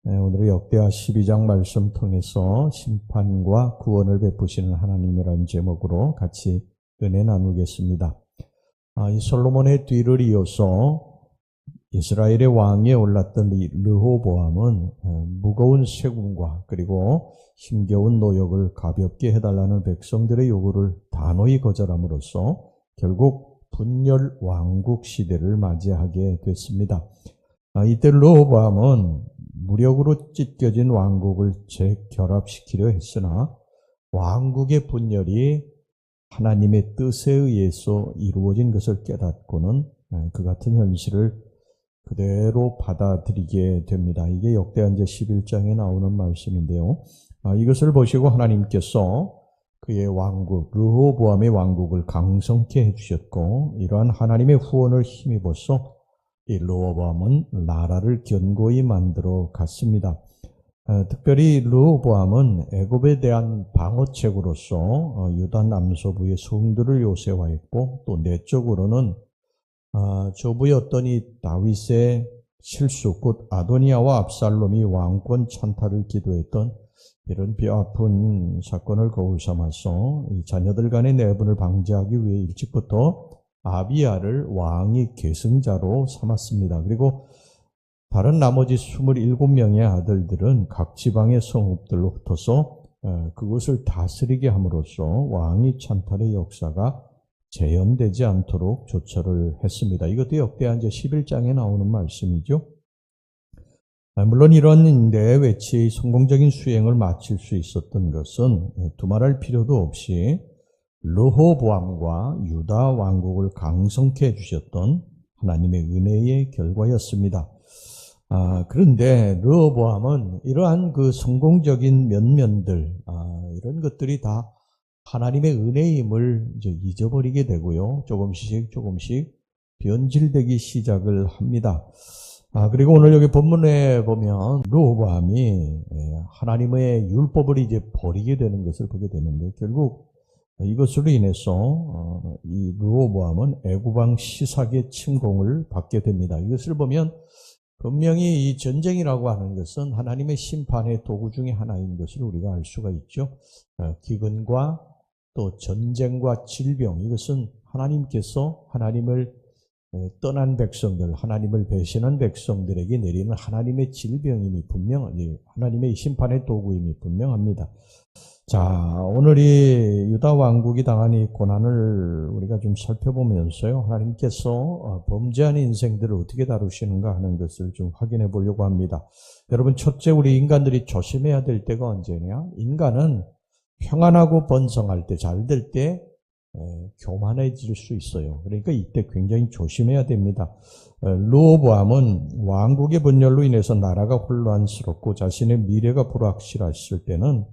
오늘의 역대하 12장 말씀 통해서 심판과 구원을 베푸시는 하나님이라는 제목으로 같이 은혜 나누겠습니다. 이 솔로몬의 뒤를 이어서 이스라엘의 왕위에 올랐던 르호보암은 무거운 세금과 그리고 힘겨운 노역을 가볍게 해달라는 백성들의 요구를 단호히 거절함으로써 결국 분열 왕국 시대를 맞이하게 됐습니다. 이때 르호보암은 무력으로 찢겨진 왕국을 재결합시키려 했으나 왕국의 분열이 하나님의 뜻에 의해서 이루어진 것을 깨닫고는 그 같은 현실을 그대로 받아들이게 됩니다. 이게 역대하 11장에 나오는 말씀인데요. 이것을 보시고 하나님께서 그의 왕국, 르호보암의 왕국을 강성케 해주셨고 이러한 하나님의 후원을 힘입어서 이 르호보암은 나라를 견고히 만들어 갔습니다. 특별히 르호보암은 애굽에 대한 방어책으로서 유다 남서부의 성들을 요새화했고 또 내적으로는 조부였던 이 다윗의 실수 곧 아도니아와 압살롬이 왕권 찬탈을 기도했던 이런 뼈아픈 사건을 거울 삼아서 이 자녀들 간의 내분을 방지하기 위해 일찍부터 아비야를 왕의 계승자로 삼았습니다. 그리고 다른 나머지 27명의 아들들은 각 지방의 성읍들로 흩어서 그것을 다스리게 함으로써 왕위 찬탈의 역사가 재현되지 않도록 조처를 했습니다. 이것도 역대하 11장에 나오는 말씀이죠. 물론 이런 내외치의 성공적인 수행을 마칠 수 있었던 것은 두말할 필요도 없이 르호보암과 유다 왕국을 강성케 해주셨던 하나님의 은혜의 결과였습니다. 그런데 르호보암은 이러한 그 성공적인 면면들, 이런 것들이 다 하나님의 은혜임을 이제 잊어버리게 되고요. 조금씩 변질되기 시작을 합니다. 그리고 오늘 여기 본문에 보면 르호보암이 하나님의 율법을 이제 버리게 되는 것을 보게 되는데 결국 이것으로 인해서 이 르호보암은 애굽왕 시삭의 침공을 받게 됩니다. 이것을 보면 분명히 이 전쟁이라고 하는 것은 하나님의 심판의 도구 중에 하나인 것을 우리가 알 수가 있죠. 기근과 또 전쟁과 질병, 이것은 하나님께서 하나님을 떠난 백성들, 하나님을 배신한 백성들에게 내리는 하나님의 질병임이 하나님의 심판의 도구임이 분명합니다. 자, 오늘 이 유다 왕국이 당한 이 고난을 우리가 좀 살펴보면서요, 하나님께서 범죄한 인생들을 어떻게 다루시는가 하는 것을 좀 확인해 보려고 합니다. 여러분, 첫째 우리 인간들이 조심해야 될 때가 언제냐? 인간은 평안하고 번성할 때, 잘 될 때 교만해질 수 있어요. 그러니까 이때 굉장히 조심해야 됩니다. 르호보암은 왕국의 분열로 인해서 나라가 혼란스럽고 자신의 미래가 불확실했을 때는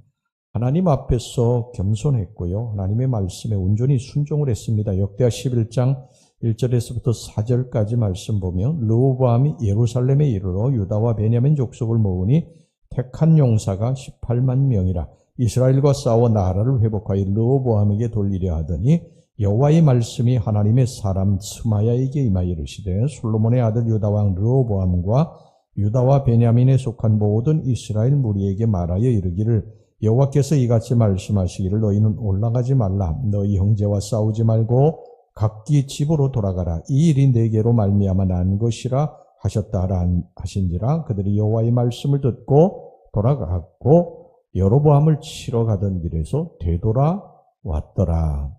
하나님 앞에서 겸손했고요. 하나님의 말씀에 온전히 순종을 했습니다. 역대하 11장 1절에서부터 4절까지 말씀 보면 르호보암이 예루살렘에 이르러 유다와 베냐민 족속을 모으니 택한 용사가 18만 명이라. 이스라엘과 싸워 나라를 회복하여 르호보암에게 돌리려 하더니 여호와의 말씀이 하나님의 사람 스마야에게 임하여 이르시되 솔로몬의 아들 유다왕 르호보암과 유다와 베냐민에 속한 모든 이스라엘 무리에게 말하여 이르기를 여호와께서 이같이 말씀하시기를 너희는 올라가지 말라. 너희 형제와 싸우지 말고 각기 집으로 돌아가라. 이 일이 내게로 말미암아 난 것이라 하셨다 하신지라. 그들이 여호와의 말씀을 듣고 돌아갔고 여로보암을 치러 가던 길에서 되돌아왔더라.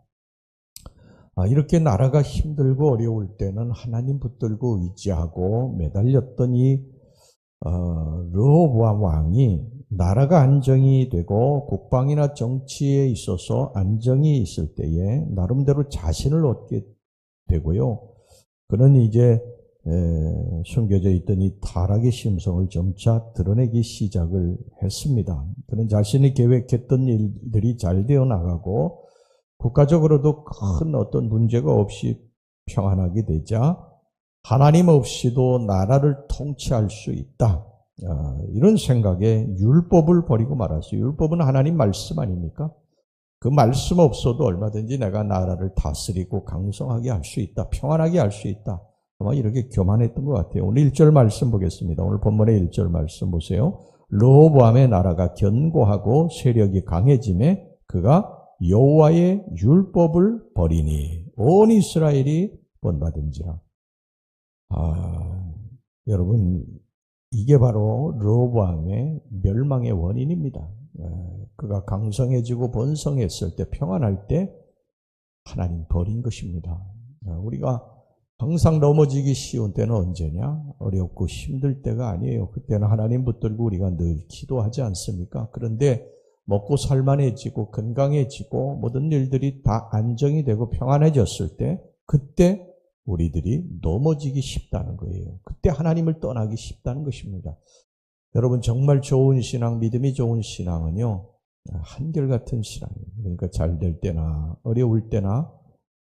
이렇게 나라가 힘들고 어려울 때는 하나님 붙들고 의지하고 매달렸던 이 르호보암 왕이 나라가 안정이 되고 국방이나 정치에 있어서 안정이 있을 때에 나름대로 자신을 얻게 되고요. 그는 이제 숨겨져 있던 이 타락의 심성을 점차 드러내기 시작을 했습니다. 그는 자신이 계획했던 일들이 잘 되어 나가고 국가적으로도 큰 어떤 문제가 없이 평안하게 되자 하나님 없이도 나라를 통치할 수 있다. 이런 생각에 율법을 버리고 말았어요. 율법은 하나님 말씀 아닙니까? 그 말씀 없어도 얼마든지 내가 나라를 다스리고 강성하게 할 수 있다. 평안하게 할 수 있다. 아마 이렇게 교만했던 것 같아요. 오늘 1절 말씀 보겠습니다. 오늘 본문의 1절 말씀 보세요. 르호보암의 나라가 견고하고 세력이 강해짐에 그가 여호와의 율법을 버리니 온 이스라엘이 본받은지라. 여러분, 이게 바로 르호보암의 멸망의 원인입니다. 그가 강성해지고 번성했을 때, 평안할 때 하나님 버린 것입니다. 우리가 항상 넘어지기 쉬운 때는 언제냐? 어렵고 힘들 때가 아니에요. 그때는 하나님 붙들고 우리가 늘 기도하지 않습니까? 그런데 먹고 살만해지고 건강해지고 모든 일들이 다 안정이 되고 평안해졌을 때, 그때 우리들이 넘어지기 쉽다는 거예요. 그때 하나님을 떠나기 쉽다는 것입니다. 여러분, 정말 좋은 신앙, 믿음이 좋은 신앙은요, 한결같은 신앙이에요. 그러니까 잘 될 때나 어려울 때나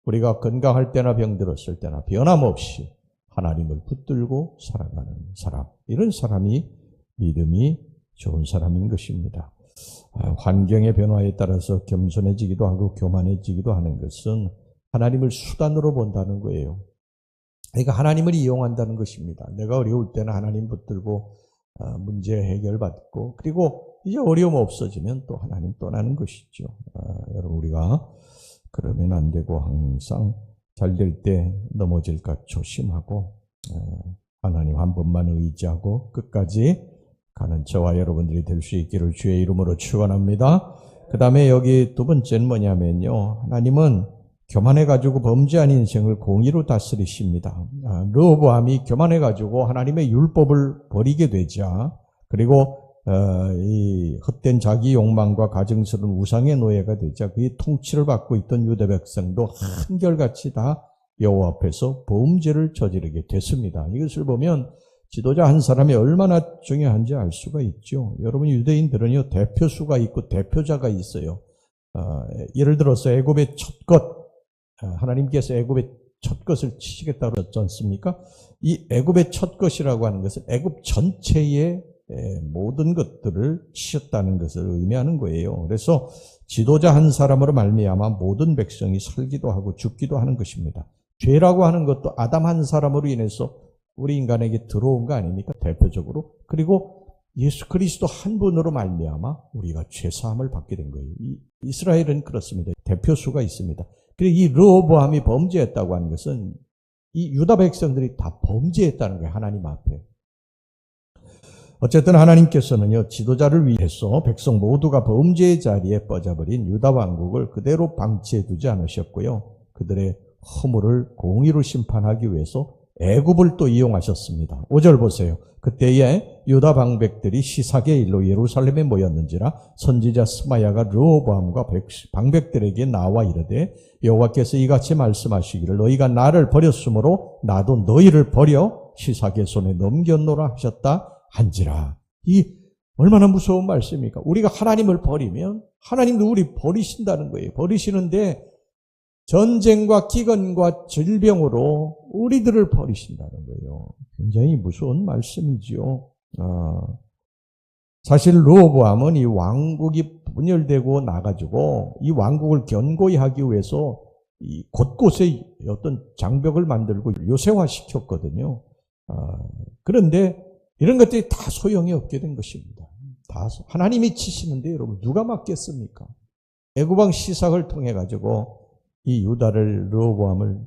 우리가 건강할 때나 병들었을 때나 변함없이 하나님을 붙들고 살아가는 사람, 이런 사람이 믿음이 좋은 사람인 것입니다. 환경의 변화에 따라서 겸손해지기도 하고 교만해지기도 하는 것은 하나님을 수단으로 본다는 거예요. 그러니까 하나님을 이용한다는 것입니다. 내가 어려울 때는 하나님 붙들고 문제 해결받고, 그리고 이제 어려움 없어지면 또 하나님 떠나는 것이죠. 여러분, 우리가 그러면 안 되고 항상 잘 될 때 넘어질까 조심하고 하나님 한 번만 의지하고 끝까지 가는 저와 여러분들이 될 수 있기를 주의 이름으로 축원합니다. 그 다음에 여기 두 번째는 뭐냐면요, 하나님은 교만해가지고 범죄한 인생을 공의로 다스리십니다. 르호보암이 교만해가지고 하나님의 율법을 버리게 되자, 그리고 이 헛된 자기 욕망과 가증스러운 우상의 노예가 되자 그의 통치를 받고 있던 유대 백성도 한결같이 다 여호와 앞에서 범죄를 저지르게 됐습니다. 이것을 보면 지도자 한 사람이 얼마나 중요한지 알 수가 있죠. 여러분, 유대인들은요, 대표수가 있고 대표자가 있어요. 예를 들어서 애굽의 첫 것, 하나님께서 애굽의 첫 것을 치시겠다고 하셨지 않습니까? 이 애굽의 첫 것이라고 하는 것은 애굽 전체의 모든 것들을 치셨다는 것을 의미하는 거예요. 그래서 지도자 한 사람으로 말미암아 모든 백성이 살기도 하고 죽기도 하는 것입니다. 죄라고 하는 것도 아담 한 사람으로 인해서 우리 인간에게 들어온 거 아닙니까? 대표적으로. 그리고 예수 그리스도 한 분으로 말미암아 우리가 죄사함을 받게 된 거예요. 이스라엘은 그렇습니다. 대표수가 있습니다. 그리고 이 르호보암이 범죄했다고 하는 것은 이 유다 백성들이 다 범죄했다는 거예요. 하나님 앞에. 어쨌든 하나님께서는요, 지도자를 위해서 백성 모두가 범죄의 자리에 빠져버린 유다 왕국을 그대로 방치해 두지 않으셨고요, 그들의 허물을 공의로 심판하기 위해서 애굽을 또 이용하셨습니다. 5절 보세요. 그때에 유다 방백들이 시삭의 일로 예루살렘에 모였는지라 선지자 스마야가 르호보암과 방백들에게 나와 이르되 여호와께서 이같이 말씀하시기를 너희가 나를 버렸으므로 나도 너희를 버려 시삭의 손에 넘겼노라 하셨다 한지라. 이 얼마나 무서운 말씀입니까? 우리가 하나님을 버리면 하나님도 우리 버리신다는 거예요. 버리시는데 전쟁과 기근과 질병으로 우리들을 버리신다는 거예요. 굉장히 무서운 말씀이지요. 사실 르호보암은 이 왕국이 분열되고 나가지고 이 왕국을 견고히 하기 위해서 이 곳곳에 어떤 장벽을 만들고 요새화시켰거든요. 그런데 이런 것들이 다 소용이 없게 된 것입니다. 다 하나님이 치시는데 여러분 누가 막겠습니까? 애굽왕 시삭을 통해 가지고 이 유다를 르호보암을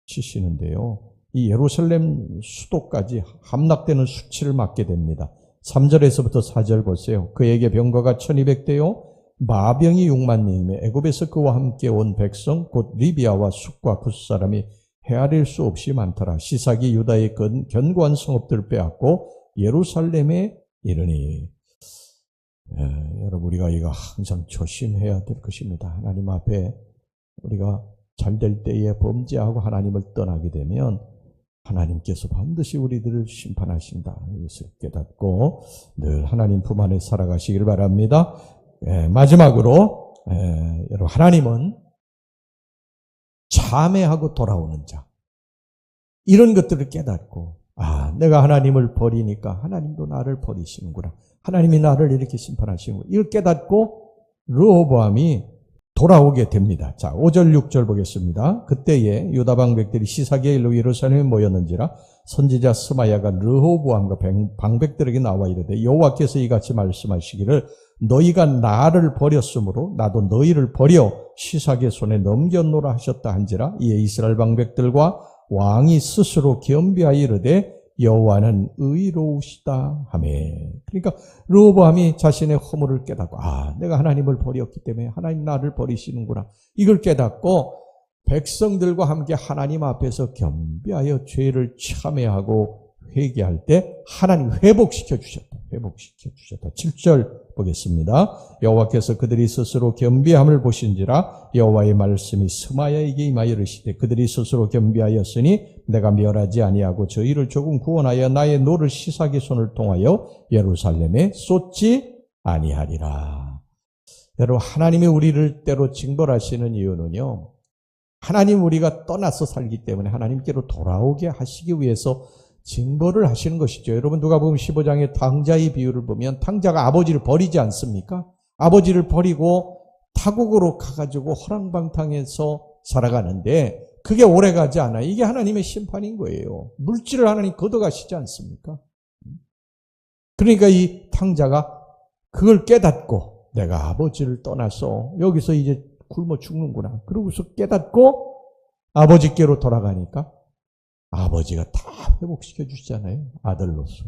치시는데요, 이 예루살렘 수도까지 함락되는 수치를 맞게 됩니다. 3절에서부터 4절 보세요. 그에게 병거가 1200대요 마병이 6만 명이며 애굽에서 그와 함께 온 백성 곧 리비아와 숫과 굿사람이 헤아릴 수 없이 많더라. 시삭이 유다의 견고한 성읍들을 빼앗고 예루살렘에 이르니. 여러분, 우리가 이거 항상 조심해야 될 것입니다. 하나님 앞에 우리가 잘 될 때에 범죄하고 하나님을 떠나게 되면 하나님께서 반드시 우리들을 심판하신다. 이것을 깨닫고 늘 하나님 품 안에 살아가시길 바랍니다. 마지막으로 여러분, 하나님은 참회하고 돌아오는 자, 이런 것들을 깨닫고 내가 하나님을 버리니까 하나님도 나를 버리시는구나. 하나님이 나를 이렇게 심판하시는구나. 이걸 깨닫고 르호보암이 돌아오게 됩니다. 자, 5절 6절 보겠습니다. 그때에 유다 방백들이 시사기에 일로 예루살렘에 모였는지라 선지자 스마야가 르호보암과 방백들에게 나와 이르되 여호와께서 이같이 말씀하시기를 너희가 나를 버렸으므로 나도 너희를 버려 시사기의 손에 넘겼노라 하셨다 한지라. 이에 이스라엘 방백들과 왕이 스스로 겸비하여 이르되 여호와는 의로우시다 하매. 그러니까 르호보암이 자신의 허물을 깨닫고 내가 하나님을 버렸기 때문에 하나님 나를 버리시는구나, 이걸 깨닫고 백성들과 함께 하나님 앞에서 겸비하여 죄를 참회하고 회개할 때 하나님 회복시켜 주셨다. 7절 보겠습니다. 여호와께서 그들이 스스로 겸비함을 보신지라 여호와의 말씀이 스마야에게 임하여 이르시되 그들이 스스로 겸비하였으니 내가 멸하지 아니하고 저희를 조금 구원하여 나의 노를 시사기 손을 통하여 예루살렘에 쏟지 아니하리라. 여러분, 하나님이 우리를 때로 징벌하시는 이유는요, 하나님 우리가 떠나서 살기 때문에 하나님께로 돌아오게 하시기 위해서 징벌을 하시는 것이죠. 여러분, 누가복음 15장의 탕자의 비유를 보면 탕자가 아버지를 버리지 않습니까? 아버지를 버리고 타국으로 가가지고 허랑방탕해서 살아가는데 그게 오래가지 않아요. 이게 하나님의 심판인 거예요. 물질을 하나님 걷어가시지 않습니까? 그러니까 이 탕자가 그걸 깨닫고 내가 아버지를 떠나서 여기서 이제 굶어 죽는구나, 그러고서 깨닫고 아버지께로 돌아가니까 아버지가 다 회복시켜 주시잖아요, 아들로서.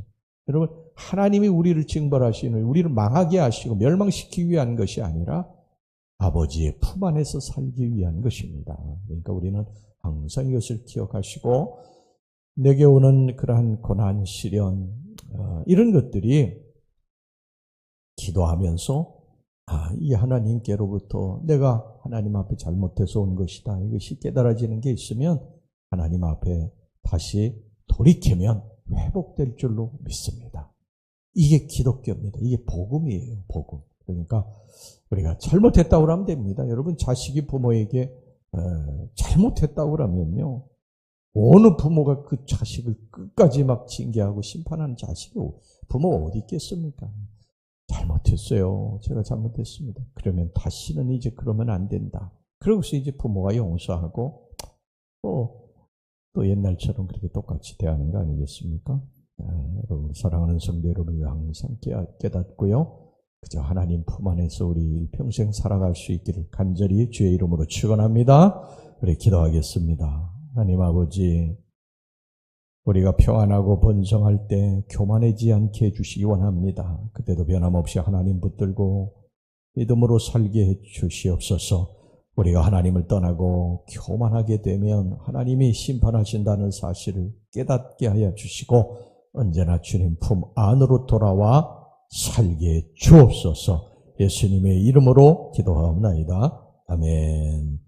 여러분, 하나님이 우리를 징벌하시는, 우리를 망하게 하시고 멸망시키기 위한 것이 아니라 아버지의 품 안에서 살기 위한 것입니다. 그러니까 우리는 항상 이것을 기억하시고, 내게 오는 그러한 고난, 시련, 이런 것들이 기도하면서 이 하나님께로부터 내가 하나님 앞에 잘못해서 온 것이다, 이것이 깨달아지는 게 있으면 하나님 앞에 다시 돌이키면 회복될 줄로 믿습니다. 이게 기독교입니다. 이게 복음이에요, 복음. 그러니까 우리가 잘못했다고 하면 됩니다. 여러분, 자식이 부모에게 잘못했다고 하면요, 어느 부모가 그 자식을 끝까지 막 징계하고 심판하는 자식이 부모가 어디 있겠습니까? 잘못했어요, 제가 잘못했습니다. 그러면 다시는 이제 그러면 안 된다. 그러고서 이제 부모가 용서하고 또 옛날처럼 그렇게 똑같이 대하는 거 아니겠습니까? 여러분, 사랑하는 성도 여러분, 항상 깨닫고요, 그저 하나님 품 안에서 우리 일평생 살아갈 수 있기를 간절히 주의 이름으로 축원합니다. 우리 기도하겠습니다. 하나님 아버지, 우리가 평안하고 번성할 때 교만하지 않게 해주시기 원합니다. 그때도 변함없이 하나님 붙들고 믿음으로 살게 해주시옵소서. 우리가 하나님을 떠나고 교만하게 되면 하나님이 심판하신다는 사실을 깨닫게 하여 주시고 언제나 주님 품 안으로 돌아와 살게 주옵소서. 예수님의 이름으로 기도하옵나이다. 아멘.